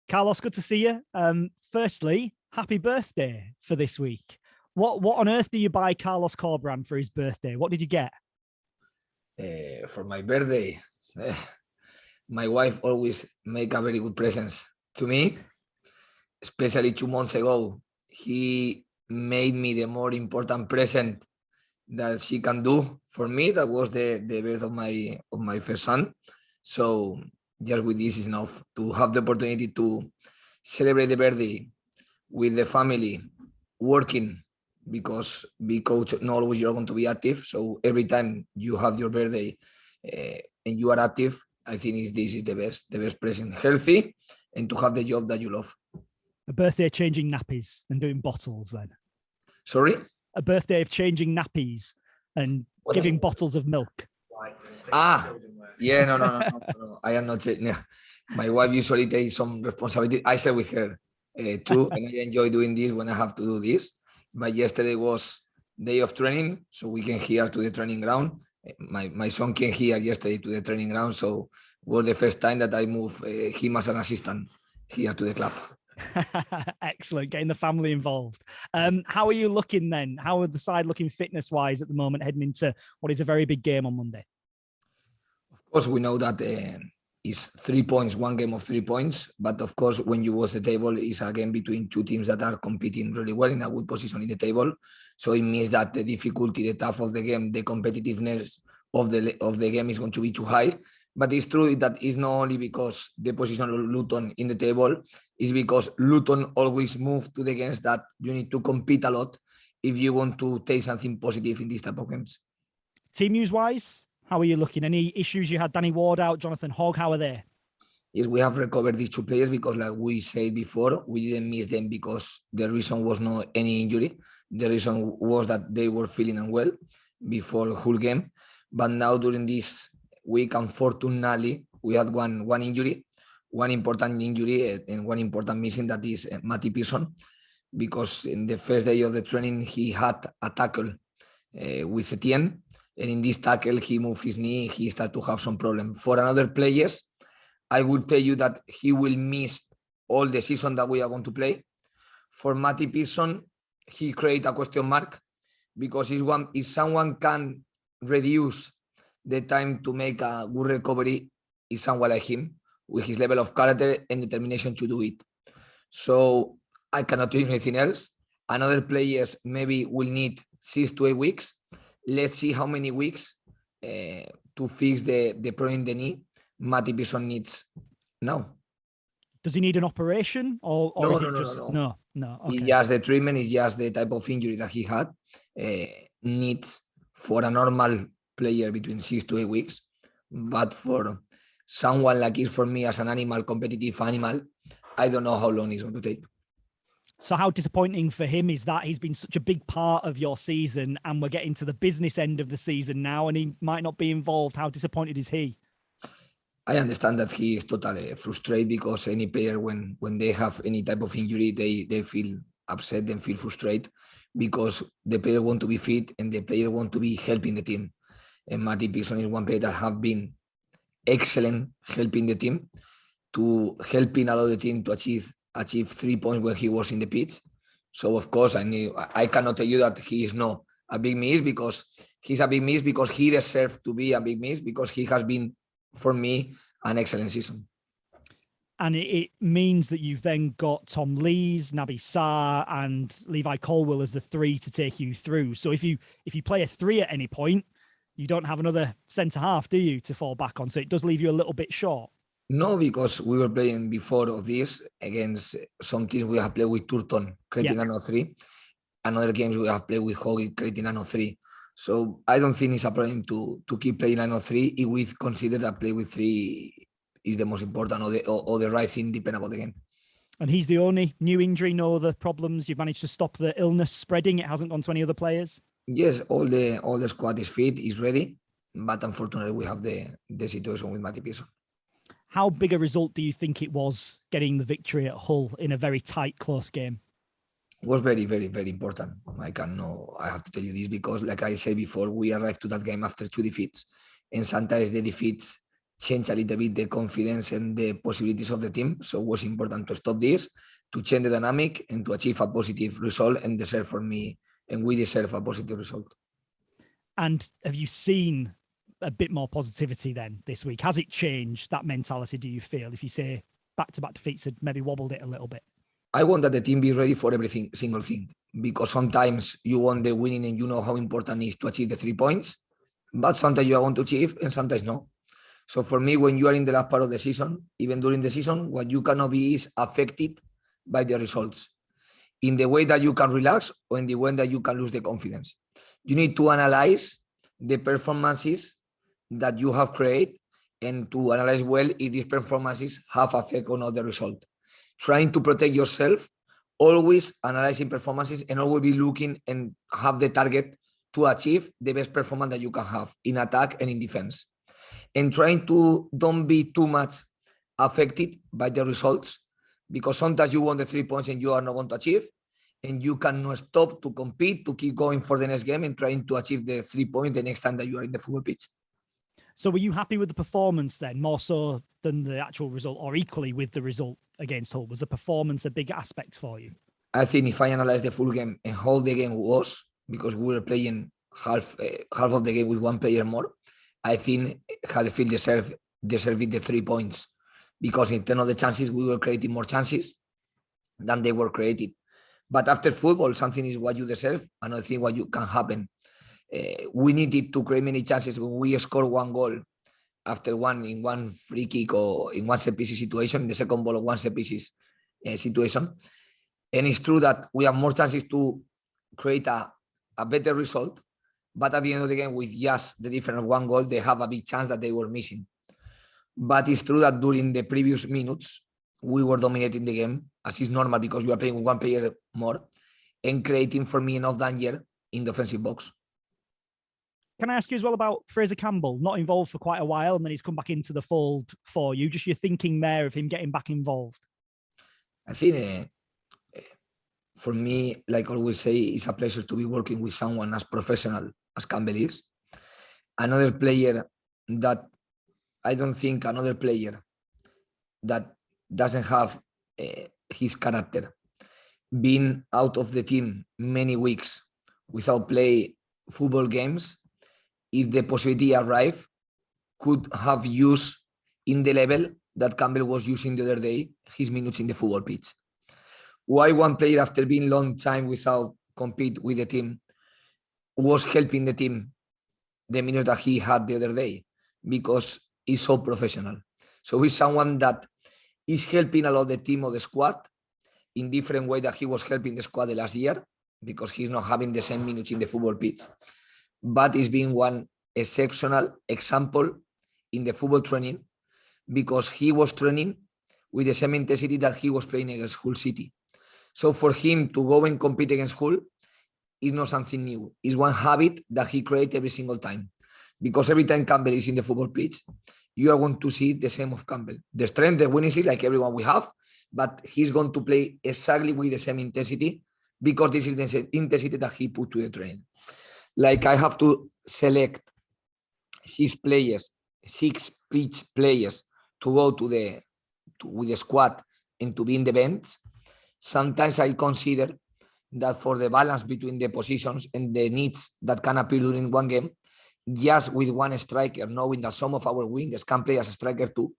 Carlos, good to see you. Firstly, happy birthday for this week. What on earth do you buy Carlos Corberán for his birthday? What did you get? For my birthday, my wife always make a very good presents to me, especially 2 months ago. He made me the more important present that she can do for me. That was the birth of my first son. So just with this is enough to have the opportunity to celebrate the birthday with the family, working, because be coach not always you're going to be active. So every time you have your birthday and you are active, I think this is the best present. Healthy and to have the job that you love. A birthday of changing nappies and doing bottles then. Sorry? A birthday of changing nappies and giving bottles of milk. Yeah, no. I am not. My wife usually takes some responsibility. I share with her too, and I enjoy doing this when I have to do this. But yesterday was day of training, so we came here to the training ground. My son came here yesterday to the training ground, so it was the first time that I moved him as an assistant here to the club. Excellent, getting the family involved. How are you looking then? How are the side looking fitness-wise at the moment, heading into what is a very big game on Monday? Of course, we know that it's 3 points, one game of 3 points. But of course, when you watch the table, it's a game between two teams that are competing really well in a good position in the table. So it means that the difficulty, the tough of the game, the competitiveness of the game is going to be too high. But it's true that it's not only because the position of Luton in the table, it's because Luton always move to the games that you need to compete a lot if you want to take something positive in these type of games. Team news-wise, how are you looking? Any issues? You had Danny Ward out, Jonathan Hogg, how are they? Yes, we have recovered these two players because, like we said before, we didn't miss them because the reason was not any injury. The reason was that they were feeling unwell before the whole game. But now during this week, unfortunately, we had one injury, one important injury and one important missing, that is Matty Pearson, because in the first day of the training, he had a tackle with Etienne. And in this tackle, he moved his knee, he started to have some problem. For another players, I will tell you that he will miss all the season that we are going to play. For Matty Pearson, he created a question mark because if someone can reduce the time to make a good recovery, is someone like him with his level of character and determination to do it. So I cannot do anything else. Another players maybe will need 6 to 8 weeks. Let's see how many weeks to fix the problem in the knee Matty Pearson needs now. Does he need an operation or no, is no, it no, just no? Okay. It's just the treatment, is just the type of injury that he had. Needs for a normal player between 6 to 8 weeks, but for someone like it, for me as an animal, competitive animal, I don't know how long it's going to take. So how disappointing for him is that? He's been such a big part of your season and we're getting to the business end of the season now and he might not be involved. How disappointed is he? I understand that he is totally frustrated because any player, when they have any type of injury, they feel upset and feel frustrated because the player want to be fit and the player want to be helping the team. And Matty Pearson is one player that have been excellent helping the team, to helping allow the team to achieve 3 points when he was in the pitch. So of course I cannot tell you that he is not a big miss, because he's a big miss because he deserves to be a big miss, because he has been, for me, an excellent season. And it means that you've then got Tom Lees, Naby Sarr and Levi Colwill as the 3 to take you through. So if you play a 3 at any point, you don't have another centre half, do you, to fall back on? So it does leave you a little bit short. No, because we were playing before of this against some teams we have played with Turton, creating an 3. And other games we have played with Hoggy, creating an 3. So I don't think it's a problem to keep playing an 3 if we consider that play with 3 is the most important or the right thing, depending on the game. And he's the only new injury, no other problems? You've managed to stop the illness spreading? It hasn't gone to any other players? Yes, all the squad is fit, is ready. But unfortunately, we have the situation with Matty Pearson. How big a result do you think it was getting the victory at Hull in a very tight, close game? It was very, very, very important. I have to tell you this because, like I said before, we arrived to that game after 2 defeats. And sometimes the defeats change a little bit the confidence and the possibilities of the team. So it was important to stop this, to change the dynamic, and to achieve a positive result, and we deserve a positive result. And have you seen a bit more positivity then this week? Has it changed that mentality, do you feel, if you say back-to-back defeats had maybe wobbled it a little bit? I want that the team be ready for single thing, because sometimes you want the winning and you know how important it is to achieve the 3 points, but sometimes you are going to achieve and sometimes no. So for me, when you are in the last part of the season, even during the season, what you cannot be is affected by the results in the way that you can relax or in the way that you can lose the confidence. You need to analyze the performances that you have created and to analyze well if these performances have effect on the result. Trying to protect yourself, always analyzing performances and always be looking and have the target to achieve the best performance that you can have in attack and in defense. And trying to don't be too much affected by the results, because sometimes you want the 3 points and you are not going to achieve, and you cannot stop to compete, to keep going for the next game and trying to achieve the 3 points the next time that you are in the football pitch. So were you happy with the performance then, more so than the actual result, or equally with the result against Hull? Was the performance a big aspect for you? I think if I analyze the full game and how the game was, because we were playing half of the game with one player more, I think Huddersfield deserved the 3 points, because in terms of the chances, we were creating more chances than they were created. But after football, something is what you deserve, another thing what you can happen. We needed to create many chances. When we scored 1 goal after in one free kick or in one set pieces situation, in the second ball of one set pieces situation. And it's true that we have more chances to create a better result. But at the end of the game, with just the difference of 1 goal, they have a big chance that they were missing. But it's true that during the previous minutes, we were dominating the game, as is normal, because you are playing with 1 player more and creating, for me, enough danger in the offensive box. Can I ask you as well about Fraser Campbell, not involved for quite a while, and then he's come back into the fold for you? Just your thinking there of him getting back involved. I think for me, like I always say, it's a pleasure to be working with someone as professional as Campbell is. Another player that I don't think another player that doesn't have his character, being out of the team many weeks without play football games, if the possibility arrived, could have used in the level that Campbell was using the other day, his minutes in the football pitch. Why one player, after being long time without compete with the team, was helping the team the minutes that he had the other day? Because he's so professional. So he's someone that is helping a lot the team or the squad in different way that he was helping the squad the last year, because he's not having the same minutes in the football pitch. But he's been one exceptional example in the football training, because he was training with the same intensity that he was playing against Hull City. So for him to go and compete against Hull is not something new. It's one habit that he creates every single time. Because every time Campbell is in the football pitch, you are going to see the same of Campbell. The strength, the winning, like everyone we have, but he's going to play exactly with the same intensity, because this is the intensity that he put to the training. Like I have to select 6 pitch players to go with the squad and to be in the bench. Sometimes I consider that for the balance between the positions and the needs that can appear during one game, just with one striker, knowing that some of our wingers can play as a striker too,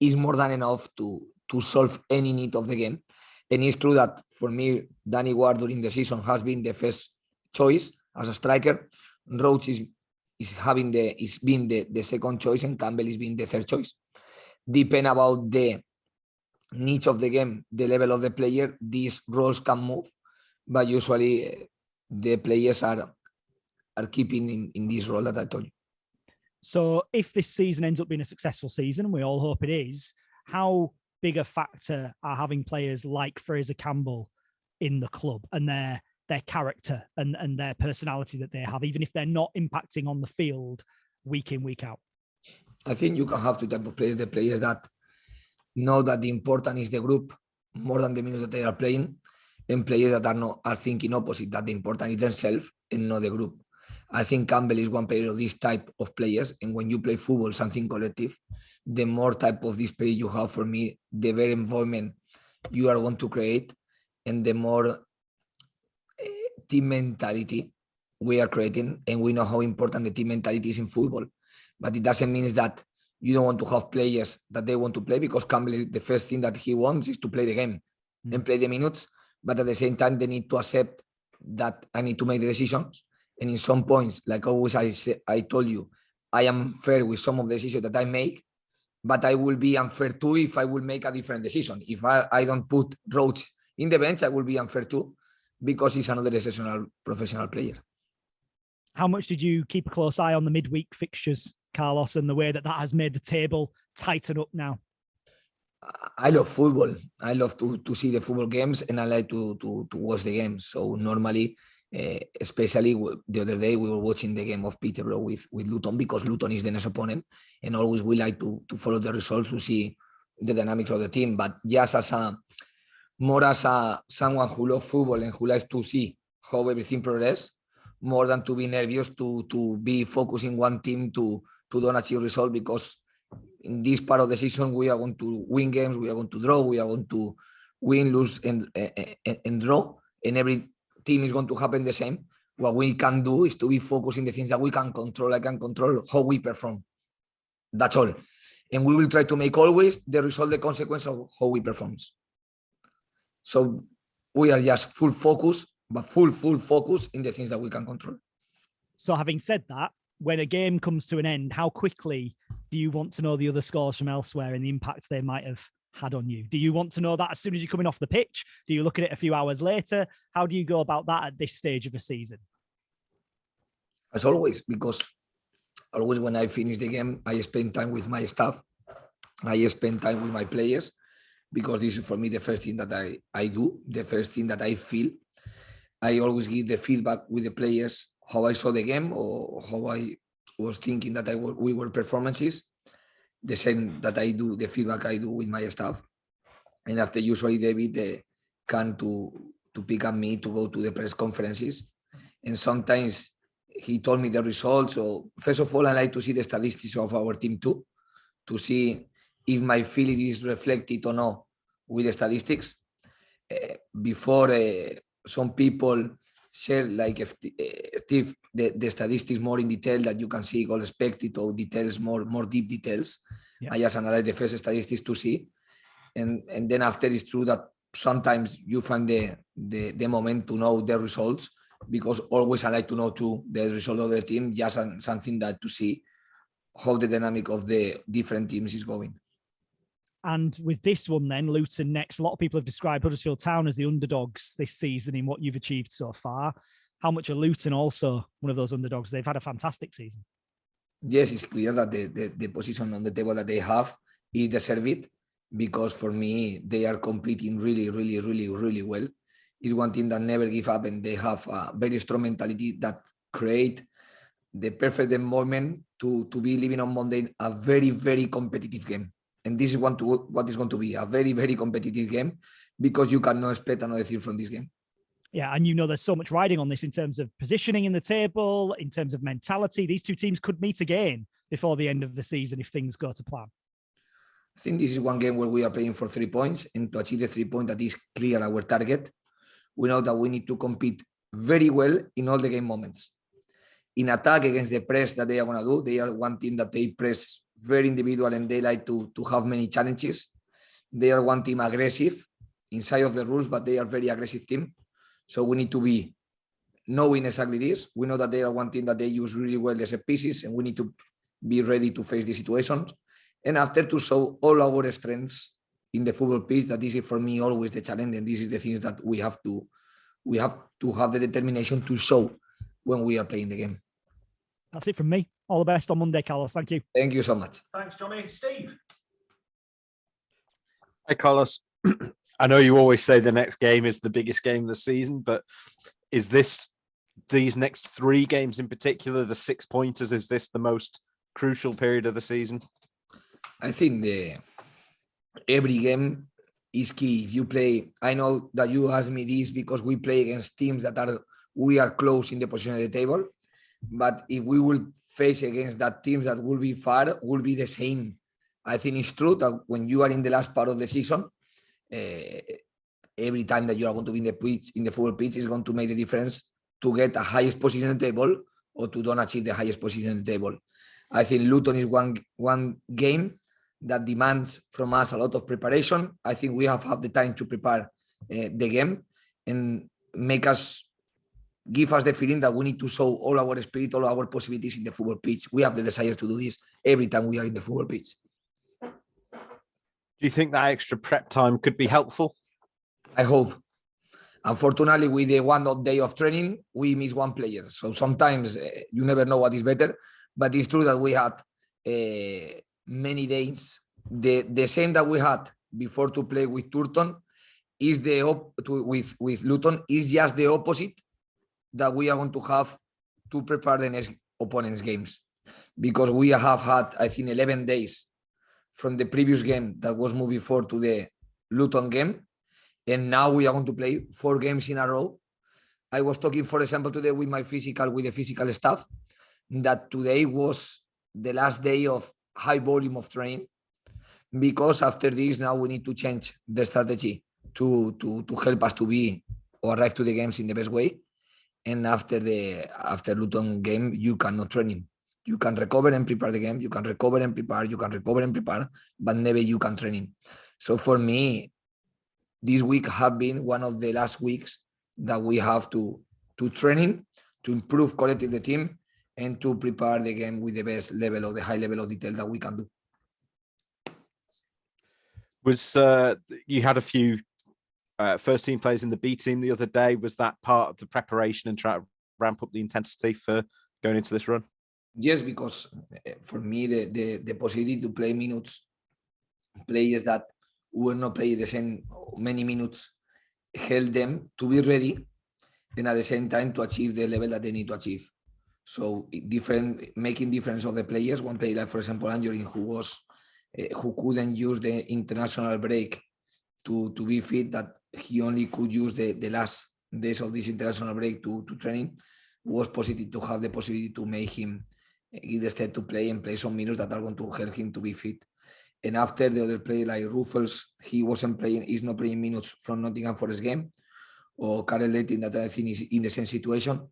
is more than enough to solve any need of the game. And it's true that for me, Danny Ward during the season has been the first choice as a striker. Roach is being the second choice, and Campbell is being the third choice. Depend about the needs of the game, the level of the player, these roles can move, but usually the players are keeping in this role that I told you. So if this season ends up being a successful season, and we all hope it is, how big a factor are having players like Fraser Campbell in the club and their character and their personality that they have, even if they're not impacting on the field week in, week out? I think you can have two types of players: the players that know that the important is the group more than the minutes that they are playing, and players that are thinking opposite, that the important is themselves and not the group. I think Campbell is one player of this type of players. And when you play football, something collective, the more type of this player you have, for me, the better environment you are going to create, and the more team mentality we are creating. And we know how important the team mentality is in football. But it doesn't mean that you don't want to have players that they want to play, because Campbell is the first thing that he wants is to play the game and play the minutes. But at the same time, they need to accept that I need to make the decisions. And in some points, like always, I told you, I am fair with some of the decisions that I make, but I will be unfair too if I will make a different decision. If I don't put Roach in the bench, I will be unfair too, because he's another exceptional professional player. How much did you keep a close eye on the midweek fixtures, Carlos, and the way that has made the table tighten up now? I love football. I love to see the football games, and I like to watch the games. So normally, especially the other day, we were watching the game of Peterborough with Luton, because Luton is the next opponent, and always we like to follow the results to see the dynamics of the team. But just as someone who loves football and who likes to see how everything progresses, more than to be nervous, to be focusing one team to don't achieve result, because in this part of the season we are going to win games, we are going to draw, we are going to win, lose, and draw, and every team is going to happen the same. What we can do is to be focused in the things that we can control. I can control how we perform. That's all. And we will try to make always the result the consequence of how we perform. So we are just full focus, but full focus in the things that we can control. So having said that, when a game comes to an end, how quickly do you want to know the other scores from elsewhere and the impact they might have had on you? Do you want to know that as soon as you're coming off the pitch? Do you look at it a few hours later? How do you go about that at this stage of a season? As always, because always when I finish the game, I spend time with my staff. I spend time with my players, because this is for me the first thing that I do, the first thing that I feel. I always give the feedback with the players, how I saw the game or how I was thinking that we were performances. The same that I do, the feedback I do with my staff. And after, usually David can to pick up me to go to the press conferences. And sometimes he told me the results. So first of all, I like to see the statistics of our team too, to see if my feeling is reflected or not with the statistics. Before some people share, like Steve, the statistics more in detail, that you can see goal expected or details, more deep details. Yeah. I just analyze the first statistics to see. And then after, it's true that sometimes you find the moment to know the results, because always I like to know too the result of the team, just something that to see how the dynamic of the different teams is going. And with this one then, Luton next, a lot of people have described Huddersfield Town as the underdogs this season in what you've achieved so far. How much are Luton also one of those underdogs? They've had a fantastic season. Yes, it's clear that the position on the table that they have is deserved, because for me, they are competing really well. It's one team that never give up, and they have a very strong mentality that create the perfect environment to be living on Monday a very competitive game. And this is what is going to be a very competitive game, because you cannot expect another thing from this game. Yeah, and there's so much riding on this in terms of positioning in the table, in terms of mentality. These two teams could meet again before the end of the season if things go to plan. I think this is one game where we are playing for 3 points, and to achieve the 3 points, that is clear our target. We know that we need to compete very well in all the game moments. In attack against the press that they are going to do, they are one team that they press very individual, and they like to have many challenges. They are one team aggressive inside of the rules, but they are very aggressive team. So we need to be knowing exactly this. We know that they are one team that they use really well the set pieces, and we need to be ready to face the situations. And after, to show all our strengths in the football pitch, that this is for me always the challenge, and this is the things that we have to have the determination to show when we are playing the game. That's it from me. All the best on Monday, Carlos. Thank you. Thank you so much. Thanks, Johnny. Steve. Hi, Carlos. I know you always say the next game is the biggest game of the season, but is these next 3 games in particular, the 6 pointers, is this the most crucial period of the season? I think every game is key. If you play, I know that you asked me this because we play against teams that we are close in the position of the table. But if we will face against that teams that will be far, will be the same. I think it's true that when you are in the last part of the season, every time that you are going to be in the pitch, in the football pitch, is going to make the difference to get a highest position on the table or to don't achieve the highest position on the table. I think Luton is one game that demands from us a lot of preparation. I think we have had the time to prepare the game and give us the feeling that we need to show all our spirit, all our possibilities in the football pitch. We have the desire to do this every time we are in the football pitch. Do you think that extra prep time could be helpful? I hope. Unfortunately, with the one day of training, we miss one player. So sometimes you never know what is better. But it's true that we had many days. The same that we had before to play with Turton is with Luton is just the opposite that we are going to have to prepare the next opponent's games. Because we have had, I think, 11 days from the previous game that was moved before to the Luton game. And now we are going to play 4 games in a row. I was talking, for example, today with the physical staff, that today was the last day of high volume of training, because after this, now we need to change the strategy to help us to be or arrive to the games in the best way. And after Luton game, you cannot training. You can recover and prepare the game. You can recover and prepare, but never you can training. So for me, this week have been one of the last weeks that we have to training, to improve collective the team, and to prepare the game with the best level or the high level of detail that we can do. Was you had a few first team players in the B team the other day? Was that part of the preparation and try to ramp up the intensity for going into this run? Yes, because for me, the possibility to play minutes, players that will not play the same many minutes, help them to be ready and at the same time to achieve the level that they need to achieve. So making difference of the players. One player, like for example, Anjorin, who couldn't use the international break to be fit, that he only could use the last days of this international break to training, was positive to have the possibility to make him give the step to play and play some minutes that are going to help him to be fit. And after the other player like Ruffles, he's not playing minutes from Nottingham Forest game, or Karel Letting, that I think is in the same situation.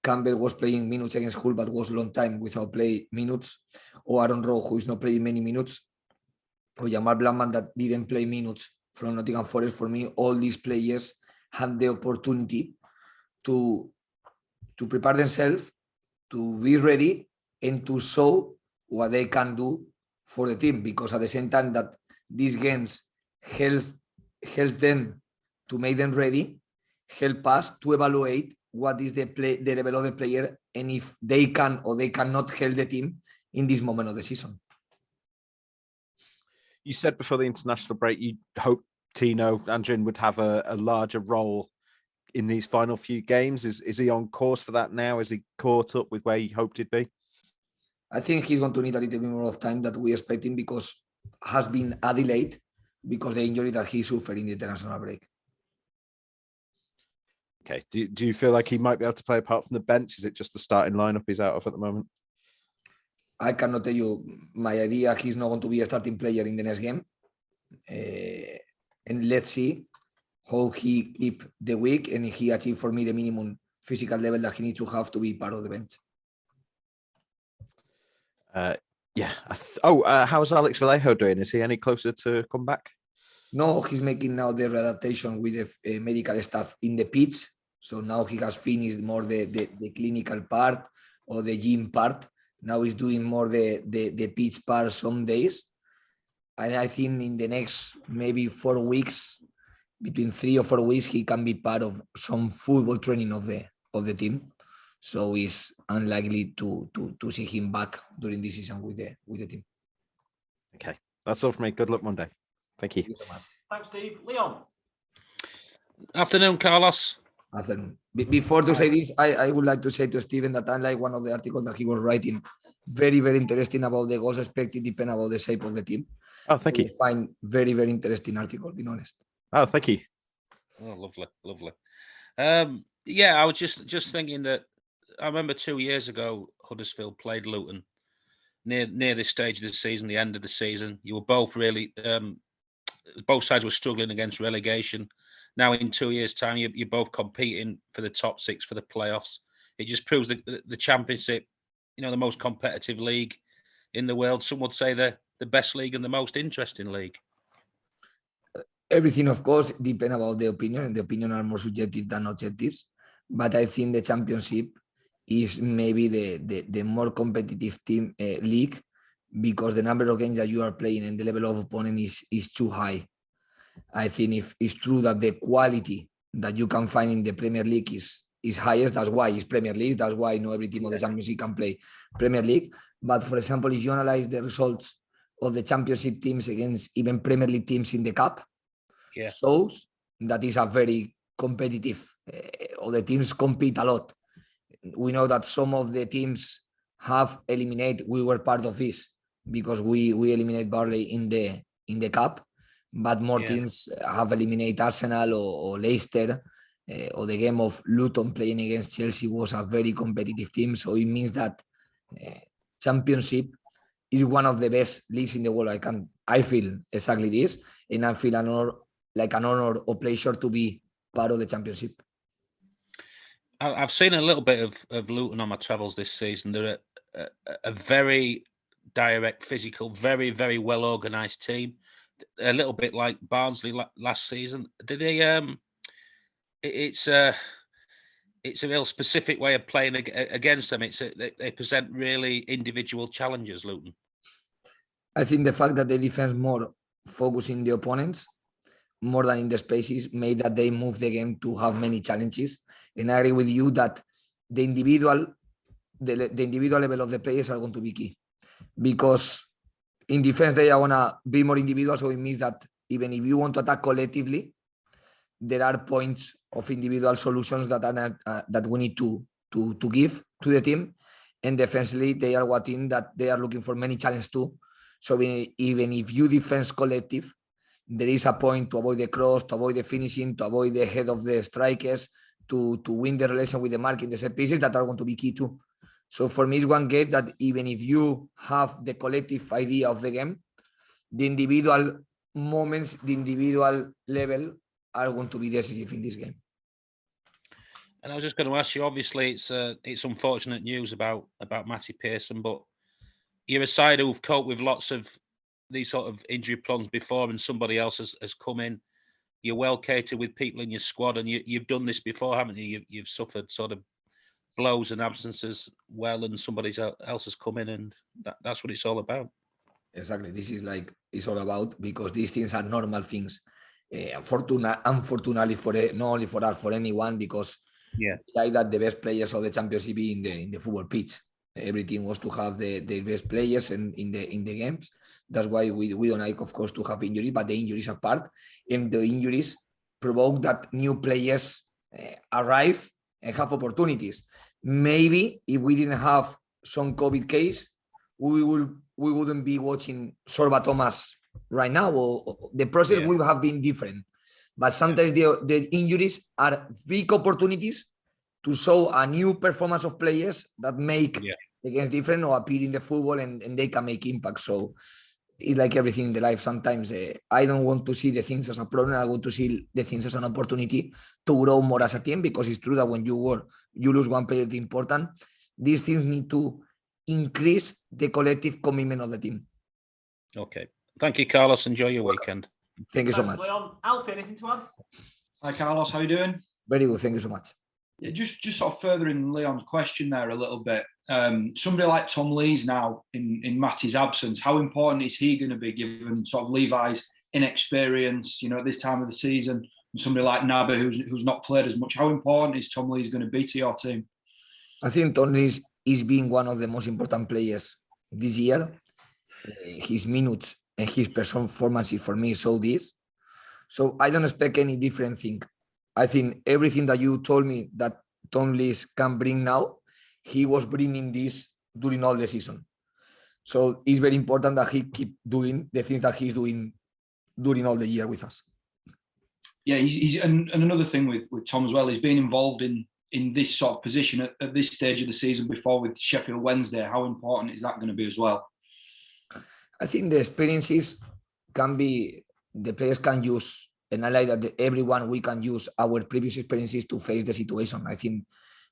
Campbell was playing minutes against Hull, but was a long time without play minutes. Or Aaron Rowe, who is not playing many minutes. Or Jamal Blackman, that didn't play minutes from Nottingham Forest. For me, all these players had the opportunity to prepare themselves, to be ready, and to show what they can do for the team. Because at the same time that these games help them to make them ready, help us to evaluate what is the level of the player, and if they can or they cannot help the team in this moment of the season. You said before the international break, you hope Tino Andrin would have a larger role in these final few games. Is he on course for that now? Is he caught up with where you hoped he'd be? I think he's going to need a little bit more of time that we expect him, because has been a delayed because the injury that he suffered in the international break. Okay. Do you feel like he might be able to play apart from the bench? Is it just the starting lineup he's out of at the moment? I cannot tell you my idea. He's not going to be a starting player in the next game. And let's see how he keep the week and he achieve for me the minimum physical level that he needs to have to be part of the bench. Yeah. How's Alex Vallejo doing? Is he any closer to come back? No, he's making now the readaptation with the medical staff in the pitch. So now he has finished more the clinical part or the gym part. Now he's doing more the pitch part some days. And I think in the next maybe 4 weeks, between 3 or 4 weeks, he can be part of some football training of the team. So it's unlikely to see him back during this season with the team. Okay. That's all from me. Good luck Monday. Thank you. Thank you so much. Thanks, Steve. Leon. Afternoon, Carlos. Afternoon. Before to say this, I would like to say to Stephen that I like one of the articles that he was writing. Very, very interesting about the goals expected, depending about the shape of the team. Oh, thank you. I find very, very interesting article, being honest. Oh, thank you. Oh, lovely. Yeah, I was just thinking that I remember 2 years ago, Huddersfield played Luton near this stage of the season, the end of the season. You were both really, both sides were struggling against relegation. Now, in 2 years' time, you're both competing for the top six for the playoffs. It just proves that the Championship, the most competitive league in the world. Some would say the best league and the most interesting league. Everything, of course, depends about the opinion, and the opinion are more subjective than objectives. But I think the Championship is maybe the more competitive league, because the number of games that you are playing and the level of opponent is too high. I think if it's true that the quality that you can find in the Premier League is highest, that's why it's Premier League, that's why not every team of the Championship can play Premier League. But for example, if you analyze the results of the Championship teams against even Premier League teams in the Cup, shows that is a very competitive, or the teams compete a lot. We know that some of the teams have eliminated, we were part of this because we eliminate Burnley in the Cup, but more teams have eliminated Arsenal or Leicester, or the game of Luton playing against Chelsea was a very competitive team. So it means that Championship is one of the best leagues in the world. I feel exactly this, and I feel an honor or pleasure to be part of the Championship. I've seen a little bit of Luton on my travels this season. They're a very direct, physical, very, very well organised team. A little bit like Barnsley last season. Did they? It's a real specific way of playing against them. They present really individual challenges, Luton. I think the fact that they defend more, focusing the opponents more than in the spaces, made that they move the game to have many challenges. And I agree with you that the individual level of the players are going to be key, because in defense they are going to be more individual. So it means that even if you want to attack collectively, there are points of individual solutions that we need to give to the team. And defensively, they are one team that they are looking for many challenges too. So even if you defense collective, there is a point to avoid the cross, to avoid the finishing, to avoid the head of the strikers, to win the relation with the mark in the set pieces that are going to be key too. So for me, it's one game that even if you have the collective idea of the game, the individual moments, the individual level are going to be decisive in this game. And I was just going to ask you, obviously, it's unfortunate news about Matty Pearson, but you're a side who've coped with lots of these sort of injury problems before, and somebody else has come in. You're well catered with people in your squad, and you've done this before, haven't you? You've suffered sort of blows and absences well, and somebody else has come in, and that's what it's all about. Exactly. This is it's all about, because these things are normal things. Unfortunately, not only for us, for anyone, because like that the best players of the Championship be in the football pitch. Every team wants to have the best players in the games. That's why we don't like, of course, to have injuries, but the injuries are part, and the injuries provoke that new players arrive and have opportunities. Maybe if we didn't have some COVID case, we wouldn't be watching Sorba Thomas right now, or the process would have been different. But sometimes the injuries are big opportunities to show a new performance of players that make against different or appear in the football, and they can make impact. So it's like everything in the life. Sometimes I don't want to see the things as a problem. I want to see the things as an opportunity to grow more as a team, because it's true that when you lose one player important, these things need to increase the collective commitment of the team. Okay. Thank you, Carlos. Enjoy your weekend. Thank you so much. Leon. Alfie, anything to add? Hi, Carlos. How are you doing? Very good. Thank you so much. Yeah, just sort of furthering Leon's question there a little bit. Somebody like Tom Lees now in Matty's absence, how important is he going to be, given sort of Levi's inexperience, at this time of the season, and somebody like Naby who's not played as much? How important is Tom Lees going to be to your team? I think Tom Lees is being one of the most important players this year. His minutes and his performances for me show this. So I don't expect any different thing. I think everything that you told me that Tom Lees can bring now, he was bringing this during all the season. So it's very important that he keep doing the things that he's doing during all the year with us. Yeah, he's and another thing with Tom as well, he's been involved in in this sort of position at this stage of the season before with Sheffield Wednesday? How important is that going to be as well? I think the experiences can be, the players can use, and I like that everyone, we can use our previous experiences to face the situation. I think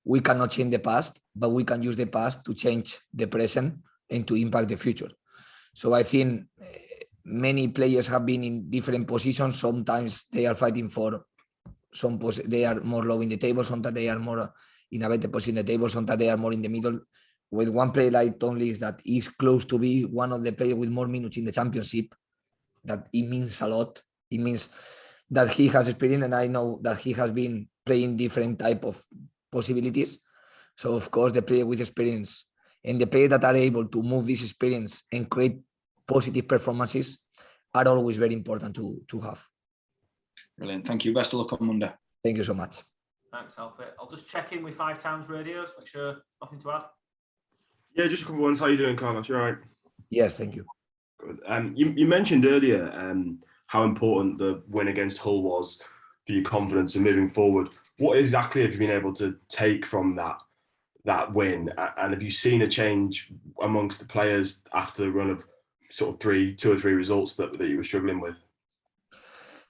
we cannot change the past, but we can use the past to change the present and to impact the future. So I think many players have been in different positions. Sometimes they are fighting for they are more low in the table. Sometimes they are more in a better position in the table. Sometimes they are more in the middle. With one player like Tom Lees that is close to be one of the players with more minutes in the championship, that it means a lot. It means that he has experience, and I know that he has been playing different type of possibilities. So of course, the player with experience and the players that are able to move this experience and create positive performances are always very important to have. Brilliant. Thank you. Best of luck on Monday. Thank you so much. Thanks, Alfie. I'll just check in with Five Towns Radios, make sure nothing to add. Yeah, just a couple of ones. How you doing, Carlos? You all right? Yes, thank you. Good. You mentioned earlier how important the win against Hull was for your confidence and moving forward. What exactly have you been able to take from that win? And have you seen a change amongst the players after the run of sort of 2 or 3 results that you were struggling with?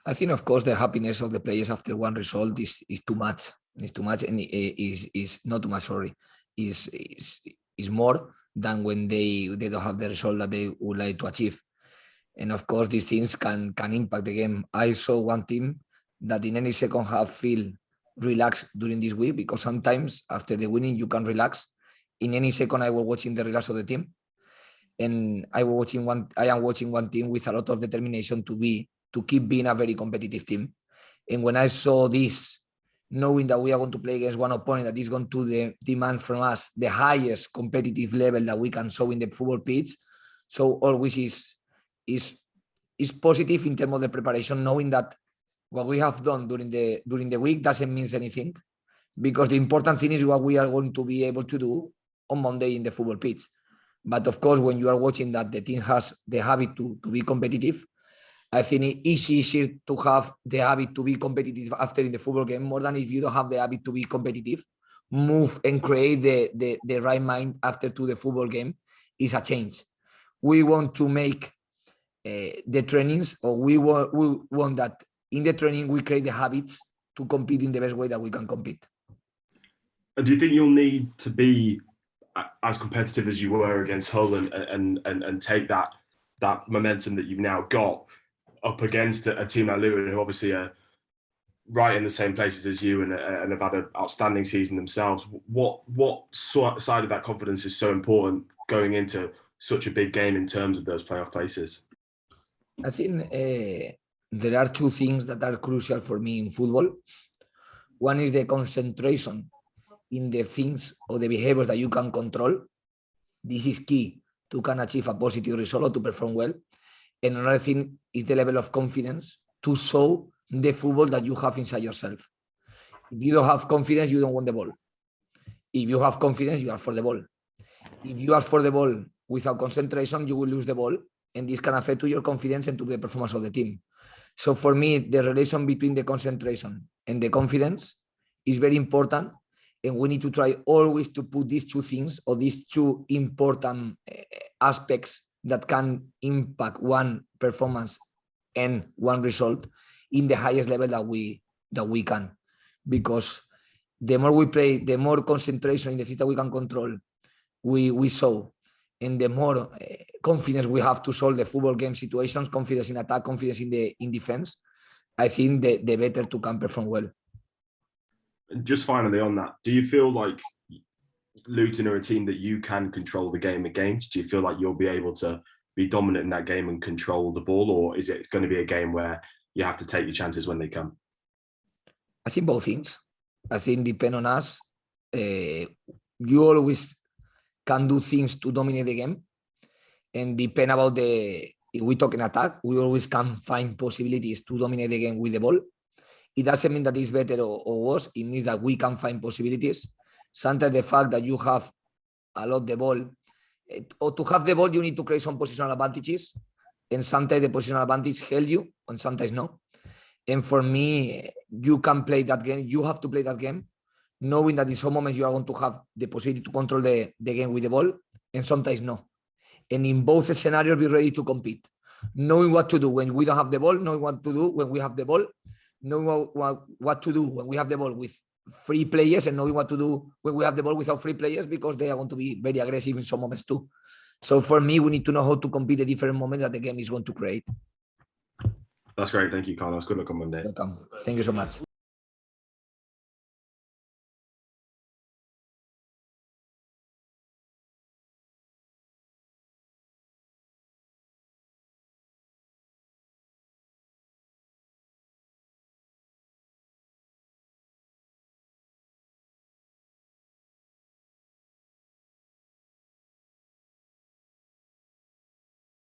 I think, of course, the happiness of the players after one result is too much. It's too much, and is not too much. Sorry, is more than when they don't have the result that they would like to achieve. And of course, these things can impact the game. I saw one team that in any second half feel relaxed during this week, because sometimes after the winning you can relax. In any second, I was watching the relax of the team, and I am watching one team with a lot of determination to keep being a very competitive team. And when I saw this, knowing that we are going to play against one opponent that is going to demand from us the highest competitive level that we can show in the football pitch, so always is positive in terms of the preparation, knowing that what we have done during the week doesn't mean anything, because the important thing is what we are going to be able to do on Monday in the football pitch. But of course, when you are watching that the team has the habit to be competitive, I think it is easier to have the habit to be competitive after in the football game, more than if you don't have the habit to be competitive. Move and create the right mind after to the football game is a change. We want to make the trainings, or we want that in the training we create the habits to compete in the best way that we can compete. And do you think you'll need to be as competitive as you were against Hull and take that momentum that you've now got up against a team like Luton, who obviously are right in the same places as you and have had an outstanding season themselves? What side of that confidence is so important going into such a big game in terms of those playoff places? I think there are 2 things that are crucial for me in football. One is the concentration in the things or the behaviors that you can control. This is key to can achieve a positive result or to perform well. And another thing is the level of confidence to show the football that you have inside yourself. If you don't have confidence, you don't want the ball. If you have confidence, you are for the ball. If you are for the ball without concentration, you will lose the ball, and this can affect to your confidence and to the performance of the team. So for me, the relation between the concentration and the confidence is very important, and we need to try always to put these 2 things, or these 2 important aspects that can impact one performance and one result in the highest level that we can. Because the more we play, the more concentration in the things that we can control we show, and the more confidence we have to solve the football game situations, confidence in attack, confidence in defense, I think the better to can perform well. And just finally on that, do you feel like Luton are a team that you can control the game against? Do you feel like you'll be able to be dominant in that game and control the ball, or is it going to be a game where you have to take your chances when they come? I think both things. I think depend on us. You always can do things to dominate the game, and depend about if we talk in attack, we always can find possibilities to dominate the game with the ball. It doesn't mean that it's better or worse. It means that we can find possibilities. Sometimes the fact that you have a lot the ball, or to have the ball, you need to create some positional advantages, and sometimes the positional advantage help you, and sometimes no. And for me, you can play that game. You have to play that game, knowing that in some moments you are going to have the possibility to control the game with the ball, and sometimes no. And in both scenarios, be ready to compete. Knowing what to do when we don't have the ball, knowing what to do when we have the ball, knowing what to do when we have the ball with free players, and knowing what to do when we have the ball without free players, because they are going to be very aggressive in some moments too. So for me, we need to know how to compete the different moments that the game is going to create. That's great. Thank you, Carlos. Good luck on Monday. Welcome. Thank you so much.